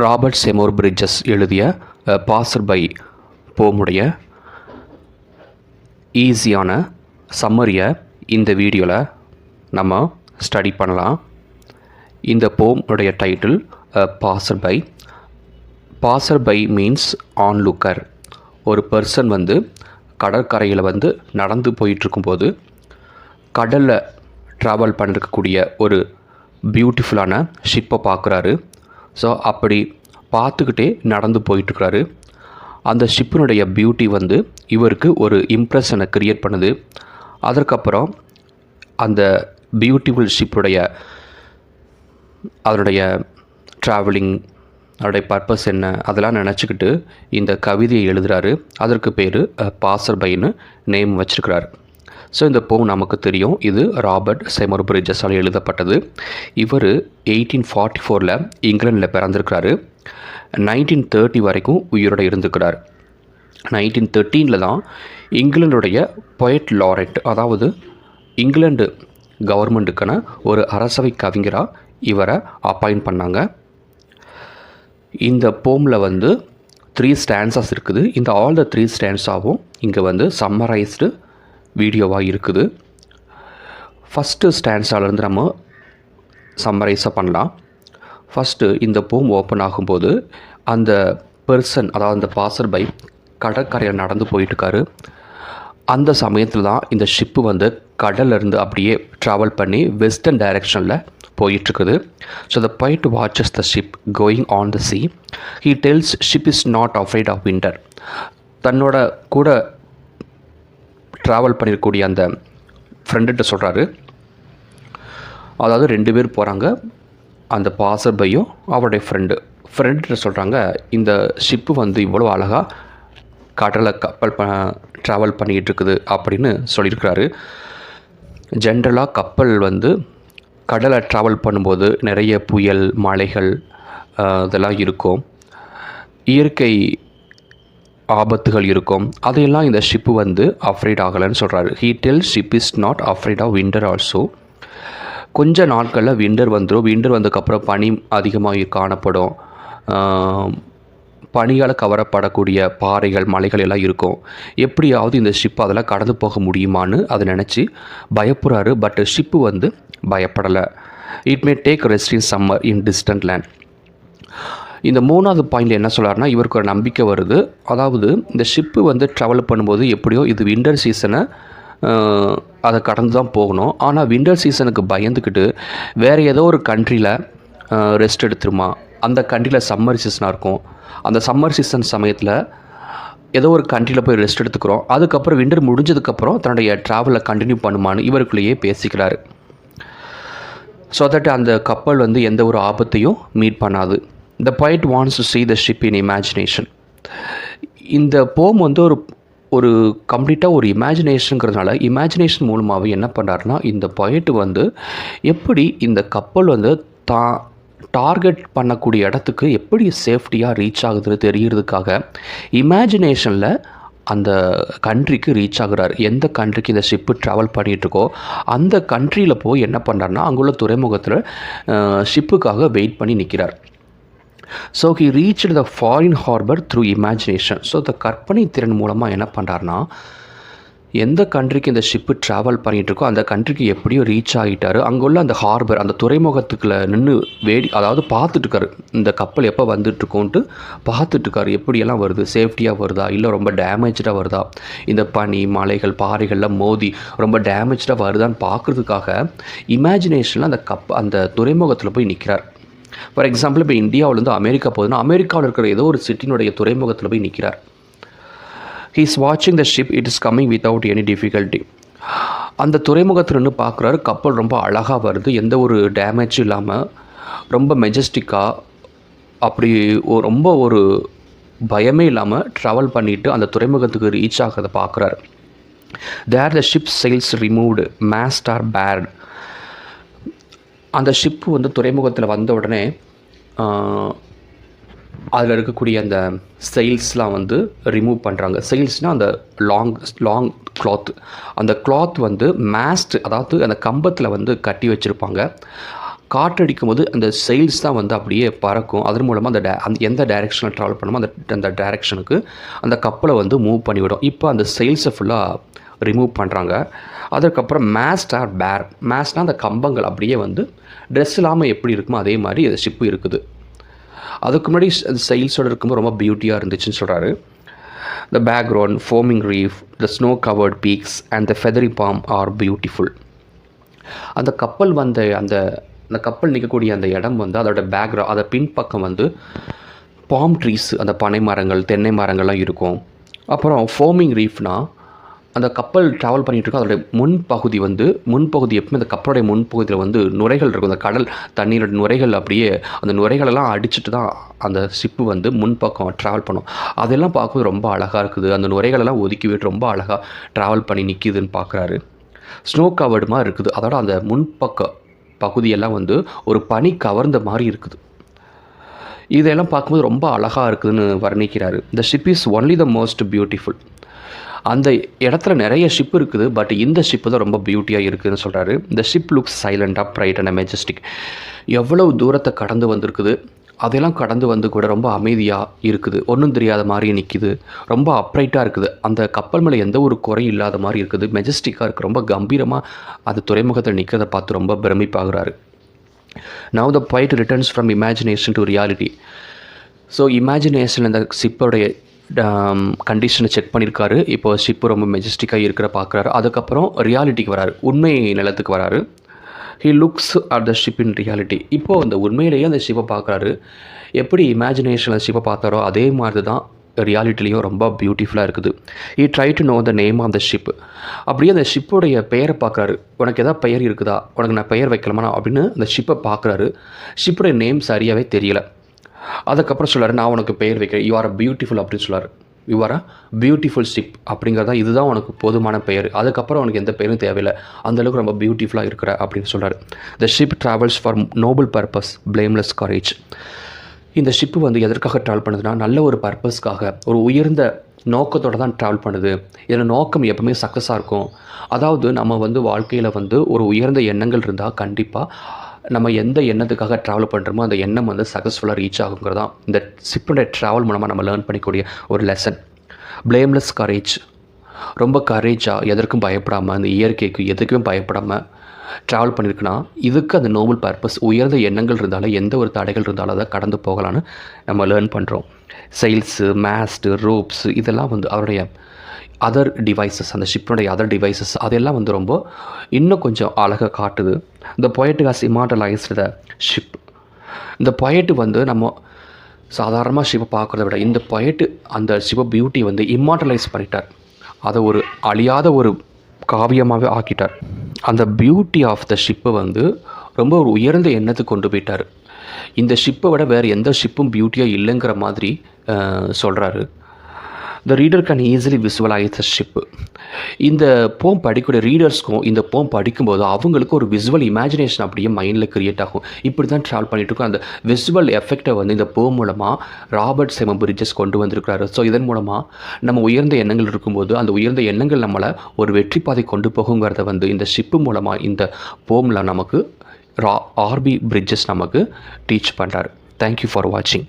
Robert செமோர் bridges எழுதிய pastor by போமுடைய ஈஸியான சம்மரியை இந்த வீடியோவில் நம்ம ஸ்டடி பண்ணலாம். இந்த போம் உடைய title passer by. Passer by means onlooker. ஒரு பர்சன் கடற்கரையில் நடந்து போயிட்டுருக்கும்போது கடலில் ட்ராவல் பண்ணிருக்கக்கூடிய ஒரு பியூட்டிஃபுல்லான ஷிப்பை பார்க்குறாரு. ஸோ அப்படி பார்த்துக்கிட்டே நடந்து போயிட்டுருக்கிறாரு. அந்த ஷிப்பினுடைய பியூட்டி இவருக்கு ஒரு இம்ப்ரெஷனை க்ரியேட் பண்ணுது. அதற்கப்புறம் அந்த பியூட்டிஃபுல் ஷிப்புடைய அதனுடைய ட்ராவலிங், அதோடைய பர்பஸ் என்ன, அதெல்லாம் நினச்சிக்கிட்டு இந்த கவிதையை எழுதுகிறாரு. அதற்கு பேர் பாசர் பைன்னு நேம் வச்சுருக்கிறார். ஸோ இந்த போம் நமக்கு தெரியும், இது ராபர்ட் செமோர் பிரிட்ஜஸால் எழுதப்பட்டது. இவர் 1844 இங்கிலாண்டில் பிறந்திருக்கிறாரு. 1930 வரைக்கும் உயிரோடு இருந்திருக்கிறார். 1913 தான் இங்கிலாண்டுடைய பொயட் லாரெட், அதாவது இங்கிலாந்து கவர்மெண்ட்டுக்கான ஒரு அரசவை கவிஞராக இவரை அப்பாயிண்ட் பண்ணாங்க. இந்த போமில் 3 ஸ்டான்ஸாஸ் இருக்குது. இந்த ஆல் த 3 ஸ்டான்ஸாகவும் இங்கே சம்மரைஸ்டு வீடியோவாக இருக்குது. ஃபஸ்ட்டு ஸ்டான்ஸாலேருந்து நம்ம சம்மரைஸாக பண்ணலாம். ஃபஸ்ட்டு இந்த போம் ஓப்பன் ஆகும்போது அந்த பர்சன், அதாவது அந்த பாசர் பை கடற்கரையில் நடந்து போயிட்டுருக்காரு. அந்த சமயத்தில் தான் இந்த ஷிப்பு கடல்லேருந்து அப்படியே ட்ராவல் பண்ணி வெஸ்டர்ன் டைரெக்ஷனில் போயிட்டுருக்குது. So the poet watches the ship going on the sea. He tells ship is not afraid of winter. தன்னோட கூட ட்ராவல் பண்ணியிருக்கக்கூடிய அந்த ஃப்ரெண்டுகிட்ட சொல்கிறாரு. அதாவது 2 பேர் போகிறாங்க, அந்த பாசர் பையும் அவருடைய ஃப்ரெண்டுகிட்ட சொல்கிறாங்க, இந்த ஷிப்பு இவ்வளோ அழகாக கடலில் கப்பல் ட்ராவல் பண்ணிகிட்டு இருக்குது அப்படின்னு சொல்லியிருக்கிறாரு. ஜென்ரலாக கப்பல் கடலை ட்ராவல் பண்ணும்போது நிறைய புயல், மழைகள் இதெல்லாம் இருக்கும், இயற்கை ஆபத்துகள் இருக்கும். அதையெல்லாம் இந்த ஷிப்பு அஃப்ரைட் ஆகலைன்னு சொல்கிறாரு. He tell ship is not afraid of winter also. கொஞ்ச நாட்களில் விண்டர் வந்துடும். விண்டர் வந்ததுக்கப்புறம் பனி அதிகமாக காணப்படும். பனியால் கவரப்படக்கூடிய பாறைகள், மலைகள் எல்லாம் இருக்கும். எப்படியாவது இந்த ஷிப் அதெல்லாம் கடந்து போக முடியுமான்னு அதை நினச்சி பயப்படுறாரு. பட் ஷிப்பு பயப்படலை. It may take rest in summer in distant land. இந்த 3வது பாயிண்டில் என்ன சொல்கிறாருன்னா, இவருக்கு ஒரு நம்பிக்கை வருது. அதாவது இந்த ஷிப்பு ட்ராவல் பண்ணும்போது எப்படியோ இது விண்டர் சீசனை அதை கடந்து தான் போகணும். ஆனால் விண்டர் சீசனுக்கு பயந்துக்கிட்டு வேறு ஏதோ ஒரு கண்ட்ரியில் ரெஸ்ட் எடுத்துருமா, அந்த கண்ட்ரியில் சம்மர் சீசனாக இருக்கும், அந்த சம்மர் சீசன் சமயத்தில் ஏதோ ஒரு கண்ட்ரியில் போய் ரெஸ்ட் எடுத்துக்கிறோம், அதுக்கப்புறம் விண்டர் முடிஞ்சதுக்கப்புறம் தன்னுடைய ட்ராவலை கண்டினியூ பண்ணுமான்னு இவருக்குள்ளேயே பேசிக்கிறாரு. ஸோ தட் அந்த கப்பல் எந்த ஒரு ஆபத்தையும் மீட் பண்ணாது. The poet wants to see the ship in imagination. இந்த போம் ஒரு கம்ப்ளீட்டாக ஒரு இமேஜினேஷனுங்கிறதுனால இமேஜினேஷன் மூலமாகவே என்ன பண்ணுறாருனா, இந்த பொயட் எப்படி இந்த கப்பல் தான் டார்கெட் பண்ணக்கூடிய இடத்துக்கு எப்படி சேஃப்டியாக ரீச் ஆகுதுன்னு தெரிகிறதுக்காக இமேஜினேஷனில் அந்த கண்ட்ரிக்கு ரீச் ஆகுறாரு. எந்த கண்ட்ரிக்கு இந்த ஷிப்பு ட்ராவல் பண்ணிகிட்ருக்கோ அந்த கண்ட்ரியில் போய் என்ன பண்ணுறாருனா, அங்குள்ள துறைமுகத்தில் ஷிப்புக்காக வெயிட் பண்ணி நிற்கிறார். So he reached the foreign harbour through imagination. So இந்த கற்பனை திறன் மூலமாக என்ன பண்ணுறாருனா, எந்த கண்ட்ரிக்கு இந்த ஷிப்பு ட்ராவல் பண்ணிகிட்ருக்கோ அந்த கண்ட்ரிக்கு எப்படியோ ரீச் ஆகிட்டார். அங்குள்ள அந்த ஹார்பர், அந்த துறைமுகத்துக்குள்ள நின்று அதாவது பார்த்துட்ருக்காரு, இந்த கப்பல் எப்போ வந்துட்டுருக்கோன்ட்டு பார்த்துட்ருக்காரு. எப்படியெல்லாம் வருது, சேஃப்டியாக வருதா, இல்லை ரொம்ப டேமேஜாக வருதா, இந்த பனி, மலைகள், பாறைகள்லாம் மோதி ரொம்ப டேமேஜாக வருதான்னு பார்க்குறதுக்காக இமேஜினேஷனில் அந்த துறைமுகத்தில் போய் நிற்கிறார். ஃபார் எக்ஸாம்பிள், இப்போ இந்தியாவிலேருந்து அமெரிக்கா போகுதுன்னா அமெரிக்காவில் இருக்கிற ஏதோ ஒரு சிட்டினுடைய துறைமுகத்தில் போய் நிற்கிறார். ஹீ இஸ் வாட்சிங் the ship, it is coming without any difficulty. அந்த துறைமுகத்தில் நின்று பார்க்குறாரு, கப்பல் ரொம்ப அழகாக வருது, எந்த ஒரு டேமேஜும் இல்லாமல் ரொம்ப மெஜஸ்டிக்காக, அப்படி ரொம்ப ஒரு பயமே இல்லாமல் ட்ராவல் பண்ணிவிட்டு அந்த துறைமுகத்துக்கு ரீச் ஆகிறத பார்க்குறாரு. There the ship sails removed, mast are bared. அந்த ஷிப்பு துறைமுகத்தில் வந்த உடனே அதில் இருக்கக்கூடிய அந்த செயில்ஸ்லாம் ரிமூவ் பண்ணுறாங்க. செயில்ஸ்னால் அந்த லாங் கிளாத், அந்த கிளாத் மேஸ்ட், அதாவது அந்த கம்பத்தில் கட்டி வச்சுருப்பாங்க. காற்றடிக்கும் போது அந்த செயில்ஸ் தான் வந்து அப்படியே பறக்கும். அதன் மூலமாக அந்த எந்த டைரெக்ஷனில் ட்ராவல் பண்ணுமோ அந்த டைரெக்ஷனுக்கு அந்த கப்பலை வந்து மூவ் பண்ணிவிடும். இப்போ அந்த செயில்ஸை ஃபுல்லாக ரிமூவ் பண்ணுறாங்க. அதுக்கப்புறம் மேஸ்ட் ஆர் பேர். மேஸ்ட்னால் அந்த கம்பங்கள் அப்படியே வந்து ட்ரெஸ் இல்லாமல் எப்படி இருக்குமோ அதே மாதிரி அந்த ஷிப்பு இருக்குது. அதுக்கு முன்னாடி அந்த செயில்ஸோடு இருக்கும்போது ரொம்ப பியூட்டியாக இருந்துச்சுன்னு சொல்கிறாரு. The background, foaming reef, the snow-covered peaks and the feathery palm are beautiful. அந்த கப்பல் வந்த அந்த கப்பல் நிற்கக்கூடிய அந்த இடம் வந்து அதோட பேக்ரவுண்ட், அதை பின்பக்கம் வந்து பாம் ட்ரீஸ், அந்த பனை மரங்கள், தென்னை மரங்கள்லாம் இருக்கும். அப்புறம் ஃபோமிங் ரீஃப்னால் அந்த கப்பல் ட்ராவல் பண்ணிகிட்டு இருக்கோம். அதோடைய முன்பகுதி எப்பவுமே அந்த கப்பலுடைய முன்பகுதியில் வந்து நுரைகள் இருக்கும். அந்த கடல் தண்ணீரோட நுரைகள் அப்படியே அந்த நுரைகளெல்லாம் அடிச்சுட்டு தான் அந்த ஷிப்பு வந்து முன்பக்கம் ட்ராவல் பண்ணும். அதெல்லாம் பார்க்கும்போது ரொம்ப அழகாக இருக்குது. அந்த நுரைகளெல்லாம் ஒதுக்கி விட்டு ரொம்ப அழகாக ட்ராவல் பண்ணி நிற்கிதுன்னு பார்க்குறாரு. ஸ்னோ கவர்டுமா இருக்குது. அதோட அந்த முன்பக்க பகுதியெல்லாம் வந்து ஒரு பனி கவர்ந்த மாதிரி இருக்குது. இதெல்லாம் பார்க்கும்போது ரொம்ப அழகாக இருக்குதுன்னு வர்ணிக்கிறாரு. The ship is only the most beautiful. அந்த இடத்துல நிறைய ஷிப் இருக்குது, பட் இந்த ஷிப்பு தான் ரொம்ப பியூட்டியாக இருக்குதுன்னு சொல்கிறாரு. இந்த ship looks silent, upright and majestic. எவ்வளவு தூரத்தை கடந்து வந்திருக்குது, அதெல்லாம் கடந்து வந்து கூட ரொம்ப அமைதியாக இருக்குது. ஒன்றும் தெரியாத மாதிரி நிற்கிது. ரொம்ப அப்ரைட்டாக இருக்குது. அந்த கப்பல் மேலே எந்த ஒரு குறையும் இல்லாத மாதிரி இருக்குது. மெஜஸ்டிக்காக இருக்குது. ரொம்ப கம்பீரமாக அது துறைமுகத்தில் நிற்கிறத பார்த்து ரொம்ப பிரமிப்பாகிறாரு. Now the poet returns from imagination to reality. So imagination அந்த ஷிப்போடைய கண்டிஷனை செக் பண்ணியிருக்காரு. இப்போ ஷிப்பு ரொம்ப மெஜஸ்டிக்காக இருக்கிற பார்க்குறாரு. அதுக்கப்புறம் ரியாலிட்டிக்கு வராரு, உண்மை நிலத்துக்கு வராரு. He looks at the ship in reality. இப்போது அந்த உண்மையிலேயே அந்த ஷிப்பை பார்க்குறாரு. எப்படி இமேஜினேஷனில் ஷிப்பை பார்த்தாரோ அதே மாதிரி தான் ரியாலிட்டிலையும் ரொம்ப பியூட்டிஃபுல்லாக இருக்குது. He try to know the name of the ship. அப்படியே அந்த ஷிப்போடைய பெயரை பார்க்குறாரு. உனக்கு எதாவது பெயர் இருக்குதா, உனக்கு நான் பெயர் வைக்கலாமா அப்படின்னு அந்த ஷிப்பை பார்க்குறாரு. ஷிப்போடைய நேம் சரியாகவே தெரியல. அதுக்கப்புறம் சொல்கிறார், நான் உனக்கு பெயர் வைக்கிறேன், யூ ஆர் அ பியூட்டிஃபுல் அப்படின்னு சொல்கிறார். You are a beautiful ship அப்படிங்கிறதா இதுதான் உனக்கு போதுமான பெயர். அதுக்கப்புறம் உனக்கு எந்த பெயரும் தேவையில்லை, அந்தளவுக்கு ரொம்ப பியூட்டிஃபுல்லாக இருக்கிற அப்படின்னு சொல்கிறார். The ship travels for noble purpose, blameless courage. இந்த ஷிப்பு வந்து எதற்காக ட்ராவல் பண்ணுதுன்னா நல்ல ஒரு பர்பஸ்க்காக, ஒரு உயர்ந்த நோக்கத்தோடு தான் ட்ராவல் பண்ணுது. இதில் நோக்கம் எப்பவுமே சக்ஸஸாக இருக்கும். அதாவது நம்ம வந்து வாழ்க்கையில் வந்து ஒரு உயர்ந்த எண்ணங்கள் இருந்தால் கண்டிப்பாக நம்ம எந்த எண்ணத்துக்காக ட்ராவல் பண்ணுறோமோ அந்த எண்ணம் வந்து சக்ஸஸ்ஃபுல்லாக ரீச் ஆகுங்கிறது தான் இந்த ஷிப்புடைய ட்ராவல் மூலமாக நம்ம லேர்ன் பண்ணிக்கூடிய ஒரு லெசன். Blameless courage. ரொம்ப கரேஜாக எதற்கும் பயப்படாமல், அந்த இயற்கைக்கு எதுக்குமே பயப்படாமல் ட்ராவல் பண்ணியிருக்குன்னா இதுக்கு அந்த நோபல் பர்பஸ், உயர்ந்த எண்ணங்கள் இருந்தாலும் எந்த ஒரு தடைகள் இருந்தாலும் அதை கடந்து போகலான்னு நம்ம லேர்ன் பண்ணுறோம். செயில்ஸு, மேஸ்ட்டு, ரோப்ஸு இதெல்லாம் வந்து அவருடைய அதர் டிவைசஸ், அந்த ஷிப்பினுடைய அதர் டிவைசஸ் அதெல்லாம் வந்து ரொம்ப இன்னும் கொஞ்சம் அழகாக காட்டுது. இந்த பொயட் ஹாஸ் இமார்டலைஸ்டு த ஷிப். இந்த பொயட்டு வந்து நம்ம சாதாரணமாக ஷிப்பை பார்க்குறத விட இந்த பொயட்டு அந்த ஷிப்பை பியூட்டி வந்து இமார்டலைஸ் பண்ணிட்டார். அதை ஒரு அழியாத ஒரு காவியமாகவே ஆக்கிட்டார். அந்த பியூட்டி ஆஃப் த ஷிப்பை வந்து ரொம்ப ஒரு உயர்ந்த எண்ணத்துக்கு கொண்டு போயிட்டார். இந்த ஷிப்பை விட வேறு எந்த ஷிப்பும் பியூட்டியாக இல்லைங்கிற மாதிரி சொல்கிறாரு. த reader can easily visualise the ship. இந்த போம் படிக்கக்கூடிய ரீடர்ஸ்க்கும் இந்த போம் படிக்கும்போது அவங்களுக்கு ஒரு விசுவல் இமேஜினேஷன் அப்படியே மைண்டில் க்ரியேட் ஆகும். இப்படி தான் ட்ராவல் பண்ணிகிட்டு இருக்கோம். அந்த விசுவல் எஃபெக்டை வந்து இந்த போம் மூலமாக ராபர்ட் சைமன் பிரிட்ஜஸ் கொண்டு வந்திருக்கிறாரு. ஸோ இதன் மூலமாக நம்ம உயர்ந்த எண்ணங்கள் இருக்கும்போது அந்த உயர்ந்த எண்ணங்கள் நம்மளை ஒரு வெற்றி பாதை கொண்டு போகுங்கிறத வந்து இந்த ஷிப்பு மூலமாக இந்த போமில் நமக்கு ஆர்பி பிரிட்ஜஸ் நமக்கு டீச் பண்ணுறாரு. தேங்க்யூ ஃபார் வாட்சிங்.